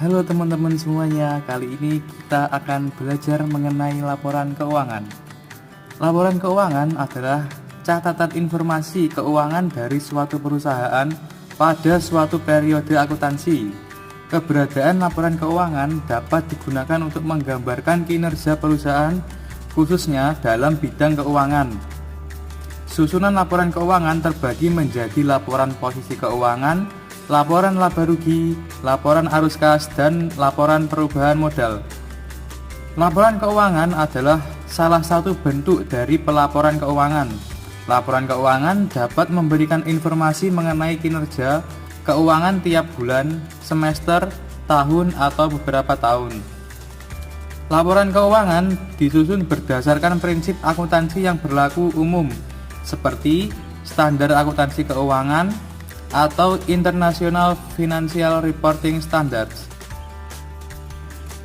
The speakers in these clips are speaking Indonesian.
Halo teman-teman semuanya, kali ini kita akan belajar mengenai laporan keuangan. Laporan keuangan adalah catatan informasi keuangan dari suatu perusahaan pada suatu periode akuntansi. Keberadaan laporan keuangan dapat digunakan untuk menggambarkan kinerja perusahaan, khususnya dalam bidang keuangan. Susunan laporan keuangan terbagi menjadi laporan posisi keuangan, laporan laba rugi, laporan arus kas, dan laporan perubahan modal. Laporan keuangan adalah salah satu bentuk dari pelaporan keuangan. Laporan keuangan dapat memberikan informasi mengenai kinerja keuangan tiap bulan, semester, tahun, atau beberapa tahun. Laporan keuangan disusun berdasarkan prinsip akuntansi yang berlaku umum, seperti standar akuntansi keuangan atau International Financial Reporting Standards.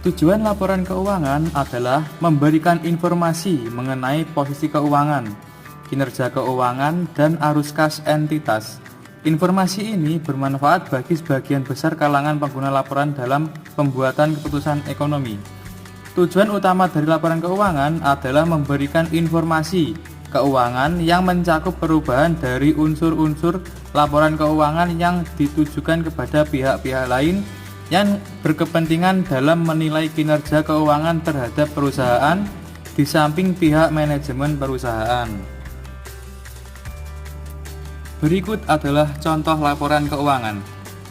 Tujuan laporan keuangan adalah memberikan informasi mengenai posisi keuangan, kinerja keuangan, dan arus kas entitas. Informasi ini bermanfaat bagi sebagian besar kalangan pengguna laporan dalam pembuatan keputusan ekonomi. Tujuan utama dari laporan keuangan adalah memberikan informasi keuangan yang mencakup perubahan dari unsur-unsur laporan keuangan yang ditujukan kepada pihak-pihak lain yang berkepentingan dalam menilai kinerja keuangan terhadap perusahaan di samping pihak manajemen perusahaan. Berikut adalah contoh laporan keuangan.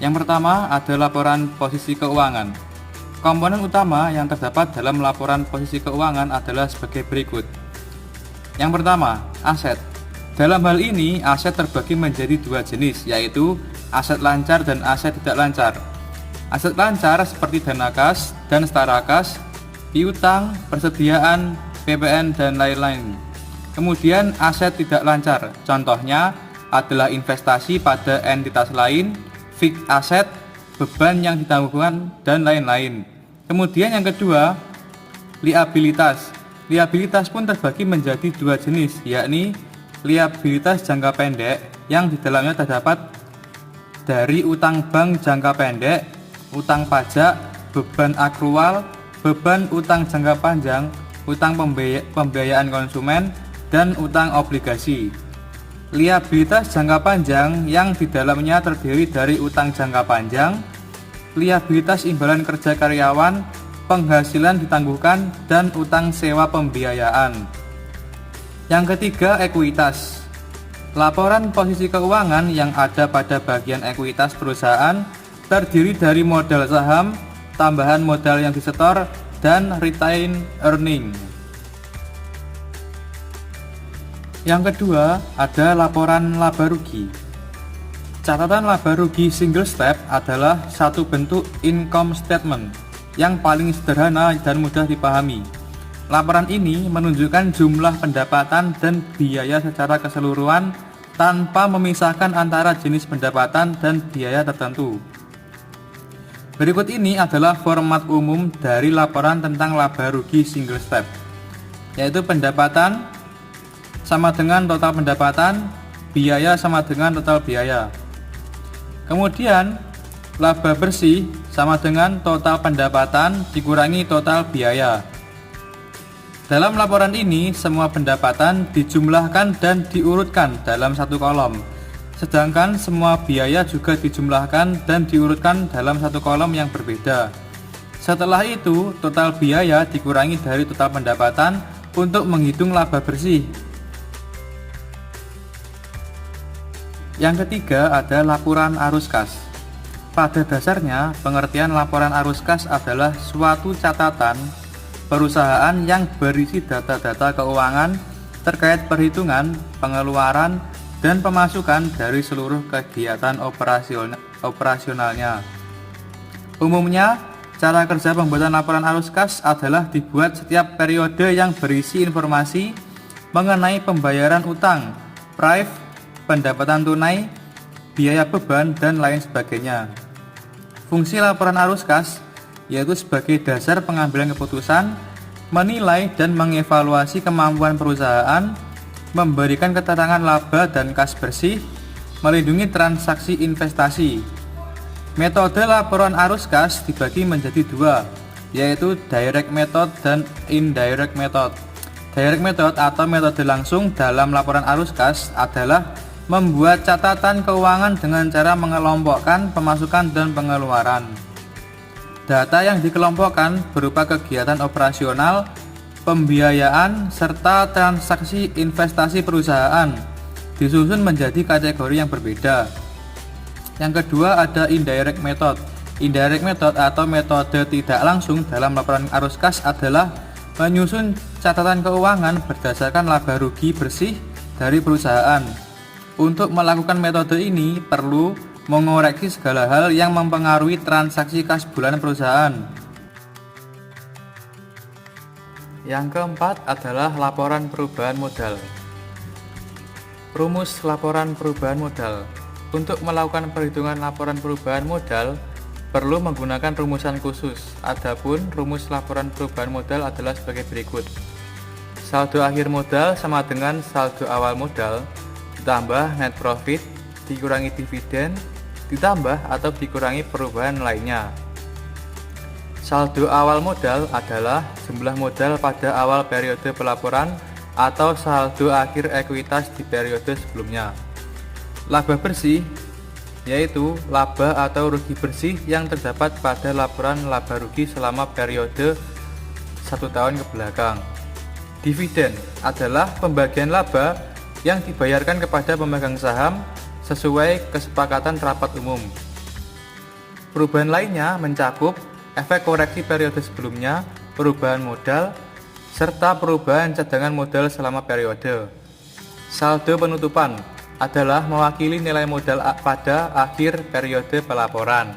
Yang pertama ada laporan posisi keuangan. Komponen utama yang terdapat dalam laporan posisi keuangan adalah sebagai berikut. Yang pertama, aset. Dalam hal ini, aset terbagi menjadi dua jenis, yaitu aset lancar dan aset tidak lancar. Aset lancar seperti dana kas dan setara kas, piutang, persediaan, PPN, dan lain-lain. Kemudian aset tidak lancar, contohnya adalah investasi pada entitas lain, fixed aset, beban yang ditanggung, dan lain-lain. Kemudian yang kedua, liabilitas. Liabilitas pun terbagi menjadi dua jenis, yakni liabilitas jangka pendek yang di dalamnya terdapat dari utang bank jangka pendek, utang pajak, beban akrual, beban utang jangka panjang, utang pembiayaan konsumen, dan utang obligasi. Liabilitas jangka panjang yang di dalamnya terdiri dari utang jangka panjang, liabilitas imbalan kerja karyawan, penghasilan ditangguhkan, dan utang sewa pembiayaan. Yang ketiga, ekuitas. Laporan posisi keuangan yang ada pada bagian ekuitas perusahaan terdiri dari modal saham, tambahan modal yang disetor, dan retained earning. Yang kedua, ada laporan laba rugi. Catatan laba rugi single step adalah satu bentuk income statement yang paling sederhana dan mudah dipahami. Laporan ini menunjukkan jumlah pendapatan dan biaya secara keseluruhan tanpa memisahkan antara jenis pendapatan dan biaya tertentu. Berikut ini adalah format umum dari laporan tentang laba rugi single step, yaitu pendapatan sama dengan total pendapatan, biaya sama dengan total biaya. Kemudian laba bersih sama dengan total pendapatan dikurangi total biaya. Dalam laporan ini, semua pendapatan dijumlahkan dan diurutkan dalam satu kolom, sedangkan semua biaya juga dijumlahkan dan diurutkan dalam satu kolom yang berbeda. Setelah itu, total biaya dikurangi dari total pendapatan untuk menghitung laba bersih. Yang ketiga ada laporan arus kas. Pada dasarnya, pengertian laporan arus kas adalah suatu catatan perusahaan yang berisi data-data keuangan terkait perhitungan, pengeluaran, dan pemasukan dari seluruh kegiatan operasionalnya. Umumnya, cara kerja pembuatan laporan arus kas adalah dibuat setiap periode yang berisi informasi mengenai pembayaran utang, prive, pendapatan tunai, biaya beban, dan lain sebagainya. Fungsi laporan arus kas yaitu sebagai dasar pengambilan keputusan, menilai dan mengevaluasi kemampuan perusahaan, memberikan keterangan laba dan kas bersih, melindungi transaksi investasi. Metode laporan arus kas dibagi menjadi dua, yaitu direct method dan indirect method. Direct method atau metode langsung dalam laporan arus kas adalah membuat catatan keuangan dengan cara mengelompokkan pemasukan dan pengeluaran. Data yang dikelompokkan berupa kegiatan operasional, pembiayaan, serta transaksi investasi perusahaan, disusun menjadi kategori yang berbeda. Yang kedua ada indirect method. Indirect method atau metode tidak langsung dalam laporan arus kas adalah menyusun catatan keuangan berdasarkan laba rugi bersih dari perusahaan. Untuk melakukan metode ini perlu mengoreksi segala hal yang mempengaruhi transaksi kas bulanan perusahaan. Yang keempat adalah laporan perubahan modal. Rumus laporan perubahan modal. Untuk melakukan perhitungan laporan perubahan modal perlu menggunakan rumusan khusus. Adapun rumus laporan perubahan modal adalah sebagai berikut. Saldo akhir modal sama dengan saldo awal modal ditambah net profit dikurangi dividen ditambah atau dikurangi perubahan lainnya. Saldo awal modal adalah jumlah modal pada awal periode pelaporan atau saldo akhir ekuitas di periode sebelumnya. Laba bersih yaitu laba atau rugi bersih yang terdapat pada laporan laba rugi selama periode 1 tahun ke belakang. Dividen adalah pembagian laba yang dibayarkan kepada pemegang saham sesuai kesepakatan rapat umum. Perubahan lainnya mencakup efek koreksi periode sebelumnya, perubahan modal, serta perubahan cadangan modal selama periode. Saldo penutupan adalah mewakili nilai modal pada akhir periode pelaporan.